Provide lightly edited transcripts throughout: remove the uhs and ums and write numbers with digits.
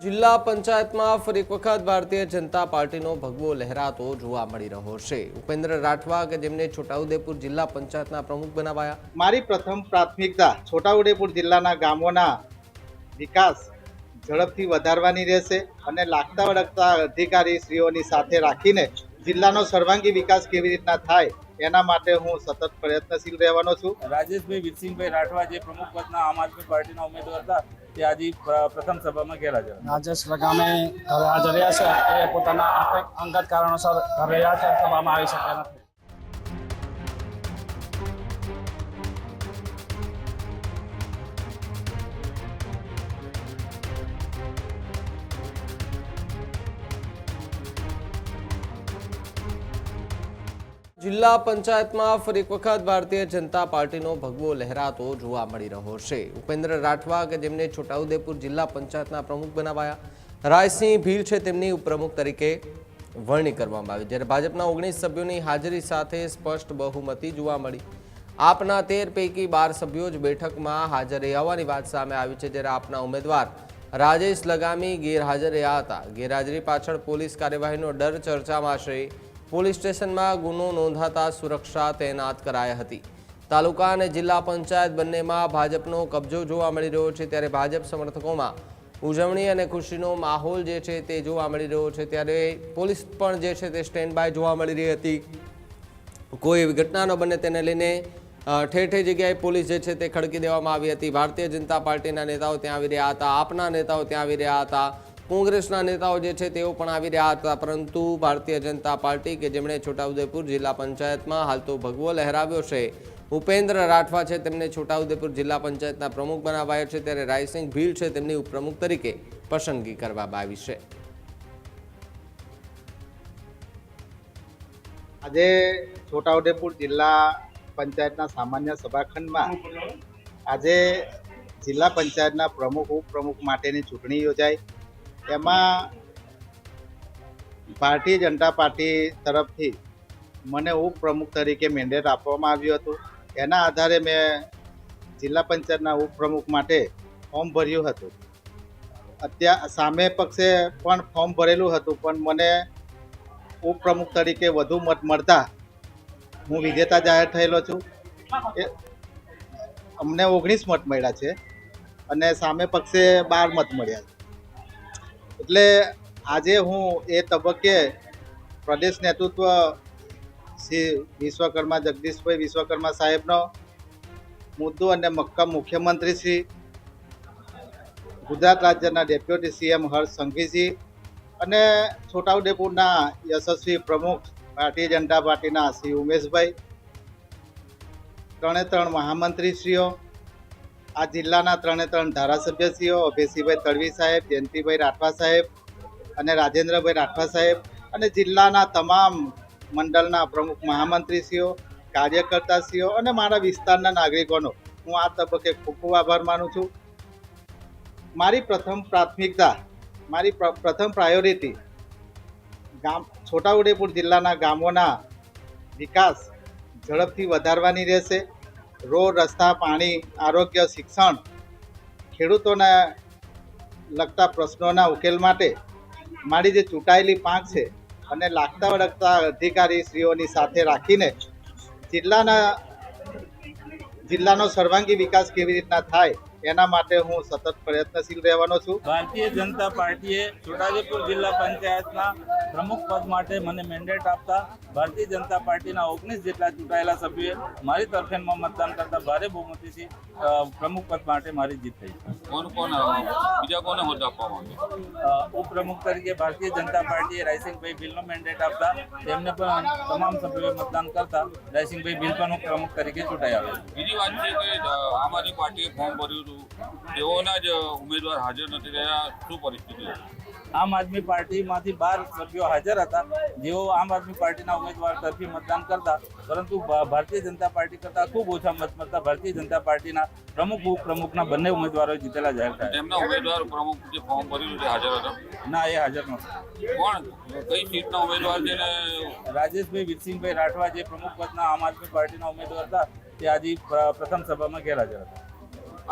જિલ્લા પંચાયતમાં ફરી એક વખત ભારતીય જનતા પાર્ટીનો ભગવો લહેરાતો જોવા મળી રહ્યો છે। ઉપેન્દ્ર રાઠવા કે જેમને છોટાઉદેપુર જિલ્લા પંચાયતના પ્રમુખ બનાવાયા। મારી પ્રથમ પ્રાથમિકતા છોટાઉદેપુર જિલ્લાના ગામોના વિકાસ ઝડપથી વધારવાની રહેશે અને લાગતા વળગતા અધિકારીશ્રીઓની સાથે રાખીને જિલ્લાનો સર્વાંગી વિકાસ કેવી રીતના થાય એના માટે હું સતત પ્રયત્નશીલ રહેવાનો છું। રાજેશભાઈ વીરસિંહભાઈ રાઠવા જે પ્રમુખ પદના આમ આદમી પાર્ટીના ઉમેદવાર હતા તે આજે પ્રથમ સભામાં ગેરહાજર હતા। રાજેશ લગામે ઘરે હાજર રહ્યા છે એ પોતાના અંગત કારણોસર ઘરે રહ્યા છે, સભામાં આવી શક્યા નથી। જિલ્લા પંચાયતમાં ફરી એક વખત ભારતીય જનતા પાર્ટીનો ભગવો લહેરાતો જોવા મળી રહ્યો છે। ઉપેન્દ્ર રાઠવા કે જેમને છોટાઉદેપુર જિલ્લા પંચાયતના પ્રમુખ બનાવાયા। રાયસિંહ ભીલ છે તેમની ઉપપ્રમુખ તરીકે વરણી કરવામાં આવી, જ્યારે ભાજપના 19 સભ્યોની હાજરી સાથે સ્પષ્ટ બહુમતી જોવા મળી। આપના 13 પૈકી 12 સભ્યો જ બેઠકમાં હાજર રહેવાની વાત સામે આવી છે, જ્યારે આપના ઉમેદવાર રાજેશ લગામી ગેરહાજર રહ્યા હતા। ગેરહાજરી પાછળ પોલીસ કાર્યવાહીનો ડર ચર્ચામાં છે। પોલીસ સ્ટેશનમાં ગુનો નોંધાતા સુરક્ષા તૈનાત કરાઈ હતી। તાલુકા અને જિલ્લા પંચાયત બંનેમાં ભાજપનો કબજો જોવા મળી રહ્યો છે, ત્યારે ભાજપ સમર્થકોમાં ઉજવણી અને ખુશીનો માહોલ જે છે તે જોવા મળી રહ્યો છે, ત્યારે પોલીસ પણ જે છે તે સ્ટેન્ડ બાય જોવા મળી રહી હતી। કોઈ એવી ઘટના ન બને તેને લઈને ઠેર ઠેર જગ્યાએ પોલીસ જે છે તે ખડકી દેવામાં આવી હતી। ભારતીય જનતા પાર્ટીના નેતાઓ ત્યાં આવી રહ્યા હતા, આપના નેતાઓ ત્યાં આવી રહ્યા હતા, કોંગ્રેસના નેતાઓ જે છે તેઓ પણ આવી રહ્યા હતા, પરંતુ ભારતીય જનતા પાર્ટી કે જેમણે છોટાઉદેપુર જિલ્લા પંચાયતમાં હાલ તો ભગવો લહેરાવ્યો છે, ઉપેન્દ્ર રાઠવા છે તેમને છોટાઉદેપુર જિલ્લા પંચાયતના પ્રમુખ બનાવાયા છે, ત્યારે રાયસિંહ ભીલ છે તેમની ઉપપ્રમુખ તરીકે પસંદગી કરવામાં આવી છે। આજે છોટાઉદેપુર જિલ્લા પંચાયતના સામાન્ય સભાખંડમાં આજે જિલ્લા પંચાયતના પ્રમુખ ઉપપ્રમુખ માટેની ચૂંટણી યોજાઈ। એમાં ભારતીય જનતા પાર્ટી તરફથી મને ઉપપ્રમુખ તરીકે મેન્ડેટ આપવામાં આવ્યું હતું। એના આધારે મેં જિલ્લા પંચાયતના ઉપપ્રમુખ માટે ફોર્મ ભર્યું હતું। સામે પક્ષે પણ ફોર્મ ભરેલું હતું, પણ મને ઉપપ્રમુખ તરીકે વધુ મત મળતા હું વિજેતા જાહેર થયેલો છું। અમને 19 મત મળ્યા છે અને સામે પક્ષે 12 મત મળ્યા છે। એટલે આજે હું એ તબક્કે પ્રદેશ નેતૃત્વ શ્રી વિશ્વકર્મા જગદીશભાઈ વિશ્વકર્મા સાહેબનો મુદ્દો અને મક્કમ મુખ્યમંત્રી શ્રી ગુજરાત રાજ્યના ડેપ્યુટી સીએમ હર્ષ સંઘવીજી અને છોટાઉદેપુરના યશસ્વી પ્રમુખ ભારતીય જનતા પાર્ટીના શ્રી ઉમેશભાઈ, 3 મહામંત્રીશ્રીઓ, આ જિલ્લાના 3 ધારાસભ્યશ્રીઓ અભયસિંહભાઈ તડવી સાહેબ, જયંતિભાઈ રાઠવા સાહેબ અને રાજેન્દ્રભાઈ રાઠવા સાહેબ અને જિલ્લાના તમામ મંડળના પ્રમુખ મહામંત્રીશ્રીઓ, કાર્યકર્તાશ્રીઓ અને મારા વિસ્તારના નાગરિકોનો હું આ તબક્કે ખૂબ ખૂબ આભાર માનું છું। મારી પ્રથમ પ્રાથમિકતા, મારી પ્રથમ પ્રાયોરિટી છોટાઉદેપુર જિલ્લાના ગામોના વિકાસ ઝડપથી વધારવાની રહેશે। રોડ, રસ્તા, પાણી, આરોગ્ય, શિક્ષણ, ખેડૂતોને લગતા પ્રશ્નોના ઉકેલ માટે મારી જે ચૂંટાયેલી પાંખ છે અને લાગતા વળગતા અધિકારીશ્રીઓની સાથે રાખીને જિલ્લાનો સર્વાંગી વિકાસ કેવી રીતના થાય એના માટે હું સતત પ્રયત્નશીલ રહેવાનો છું। ભારતીય જનતા પાર્ટીએ છોટાઉદેપુર જિલ્લા પંચાયતના પ્રમુખ પદ માટે મને મેન્ડેટ આપતા ભારતીય જનતા પાર્ટીના 19 જેટલા ચૂંટાયેલા સભ્યોએ મારી તરફેણમાં મતદાન કરતા ભારે બહુમતીથી પ્રમુખ પદ માટે મારી જીત થઈ। બીજા કોને મત આપવા ઉપપ્રમુખ તરીકે ભારતીય જનતા પાર્ટીએ રાયસિંહભાઈ ભીલનો મેન્ડેટ આપતા તેમને પણ તમામ સભ્યોએ મતદાન કરતા રાયસિંહભાઈ ભીલ પણ ઉપપ્રમુખ તરીકે ચૂંટાઈ આવ્યા। બીજી વાત છે કે આમ આદમી પાર્ટીએ ફોર્મ ભર્યું હતું, તેઓના જ ઉમેદવાર હાજર નથી રહ્યા, શું પરિસ્થિતિ? આમ આદમી પાર્ટીમાંથી 12 સભ્યો હાજર હતા, જેઓ આમ આદમી પાર્ટીના ઉમેદવાર તરફી મતદાન કરતા, પરંતુ ભારતીય જનતા પાર્ટી કરતાં ખૂબ ઓછા મત મળતા ભારતીય જનતા પાર્ટીના પ્રમુખ ઉપપ્રમુખના બંને ઉમેદવારો જીતેલા જાહેર થયા। તેમના ઉમેદવાર પ્રમુખ જે ફોર્મ ભર્યું છે હાજર હતા? ના, એ હાજર નહોતા। કોણ કઈ સીટના ઉમેદવાર છે? ને રાજેશભાઈ વીરસિંહભાઈ રાઠવા જે પ્રમુખ પદના આમ આદમી પાર્ટીના ઉમેદવાર હતા તે આજે પ્રથમ સભામાં ગેરહાજર હતા।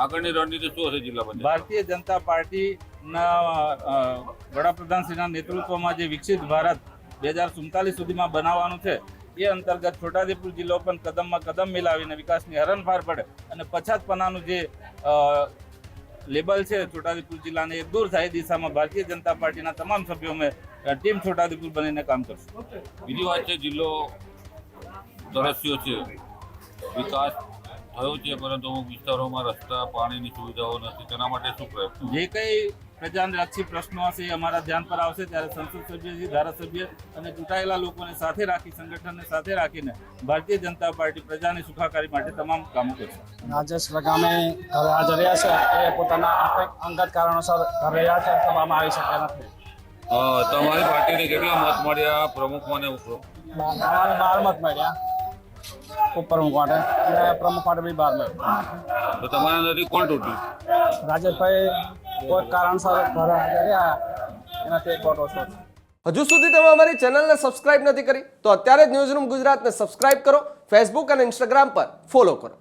આગળની રણનીતિ શું હશે જિલ્લા પંચાયત? ભારતીય જનતા પાર્ટી વડાપ્રધાનશ્રીના નેતૃત્વમાં જે વિકસિત ભારત 2047 સુધીમાં બનાવવાનું છે એ અંતર્ગત છોટાઉદેપુર જિલ્લો પણ કદમમાં કદમ મિલાવીને વિકાસની હરણફાળ પડે અને પછાતપણાનું જે લેબલ છે છોટાઉદેપુર જિલ્લાને એ દૂર થાય એ દિશામાં ભારતીય જનતા પાર્ટીના તમામ સભ્યો અમે ટીમ છોટાઉદેપુર બનીને કામ કરશું. બીજી વાત છે, જિલ્લો તરસ્યો છે, વિકાસ થયો છે, પરંતુ અમુક વિસ્તારોમાં રસ્તા, પાણીની સુવિધાઓ નથી. તેના માટે શું પ્રયત્ન? જે કંઈ પ્રજાને લક્ષી પ્રશ્નો હશે એ અમારા ધ્યાન પર આવશે ત્યારે સંસદ સભ્ય, ધારાસભ્ય અને ચૂંટાયેલા લોકોને સાથે રાખી, સંગઠનને સાથે રાખીને ભારતીય જનતા પાર્ટી પ્રજાની સુખાકારી માટે તમામ કામો કરશે. રાજેશ રગામે ઘરે હાજર રહ્યા છે. એ પોતાના અંગત કારણોસર ઘરે રહ્યા છે, સભામાં આવી શક્યા નથી. તમારી પાર્ટીને કેટલા મત મળ્યા પ્રમુખમાં ને અમારે 12 મત મળ્યા ઉપપ્રમુખ માટે અને પ્રમુખ માટે બી 12 મળ્યા. તો તમારા નથી કોણ તૂટ્યું? રાજેશભાઈ કોઈ કારણસર ઘરે હાજર રહ્યા એનાથી એક વોટ ઓછો છે. હજુ સુધી તમે અમારી ચેનલને સબસ્ક્રાઇબ નથી કરી તો અત્યારે જ ન્યૂઝરૂમ ગુજરાતને સબસ્ક્રાઇબ કરો, ફેસબુક અને ઇન્સ્ટાગ્રામ પર ફોલો કરો.